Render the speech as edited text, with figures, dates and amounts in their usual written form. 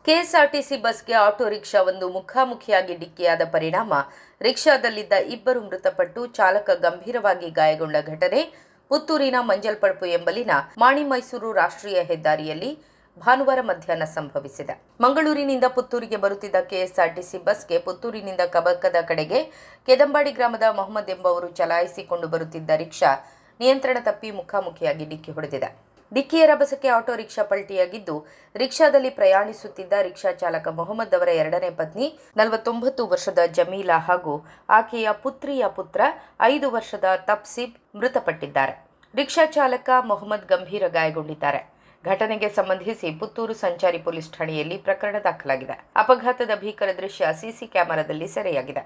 KSRTC ಬಸ್ಗೆ auto ರಿಕ್ಷಾವೊಂದು ಮುಖಾಮುಖಿಯಾಗಿ ಡಿಕ್ಕಿಯಾದ ಪರಿಣಾಮ ರಿಕ್ಷಾದಲ್ಲಿದ್ದ ಇಬ್ಬರು ಮೃತಪಟ್ಟು ಚಾಲಕ ಗಂಭೀರವಾಗಿ ಗಾಯಗೊಂಡ ಘಟನೆ ಪುತ್ತೂರಿನ ಮಂಜಲ್ಪಡ್ಪು ಎಂಬಲಿನ ಮಾಣಿ-ಮೈಸೂರು ರಾಷ್ಟ್ರೀಯ ಹೆದ್ದಾರಿಯಲ್ಲಿ ಭಾನುವಾರ ಮಧ್ಯಾಹ್ನ ಸಂಭವಿಸಿದೆ. ಮಂಗಳೂರಿನಿಂದ ಪುತ್ತೂರಿಗೆ ಬರುತ್ತಿದ್ದ ಕೆಎಸ್ಆರ್ಟಿಸಿ ಬಸ್ಗೆ ಪುತ್ತೂರಿನಿಂದ ಕಬಕದ ಕಡೆಗೆ ಕೆದಂಬಾಡಿ ಗ್ರಾಮದ ಮೊಹಮ್ಮದ್ ಎಂಬುವರು ಚಲಾಯಿಸಿಕೊಂಡು ಬರುತ್ತಿದ್ದ ರಿಕ್ಷಾ ನಿಯಂತ್ರಣ ತಪ್ಪಿ ಮುಖಾಮುಖಿಯಾಗಿ ಡಿಕ್ಕಿ ಹೊಡೆದಿದೆ. ಡಿಕ್ಕಿಯ ರಭಸಕ್ಕೆ ಆಟೋ ರಿಕ್ಷಾ ಪಲ್ಟಿಯಾಗಿದ್ದು, ರಿಕ್ಷಾದಲ್ಲಿ ಪ್ರಯಾಣಿಸುತ್ತಿದ್ದ ರಿಕ್ಷಾ ಚಾಲಕ ಮೊಹಮ್ಮದ್ ಅವರ ಎರಡನೇ ಪತ್ನಿ 49 ವರ್ಷದ ಜಮೀಲಾ ಹಾಗೂ ಆಕೆಯ ಪುತ್ರಿಯ ಪುತ್ರ 5 ವರ್ಷದ ತಬ್ಸೀಬ್ ಮೃತಪಟ್ಟಿದ್ದಾರೆ. ರಿಕ್ಷಾ ಚಾಲಕ ಮೊಹಮ್ಮದ್ ಗಂಭೀರ ಗಾಯಗೊಂಡಿದ್ದಾರೆ. ಘಟನೆಗೆ ಸಂಬಂಧಿಸಿ ಪುತ್ತೂರು ಸಂಚಾರಿ ಪೊಲೀಸ್ ಠಾಣೆಯಲ್ಲಿ ಪ್ರಕರಣ ದಾಖಲಾಗಿದೆ. ಅಪಘಾತದ ಭೀಕರ ದೃಶ್ಯ ಸಿಸಿ ಕ್ಯಾಮೆರಾದಲ್ಲಿ ಸೆರೆಯಾಗಿದೆ.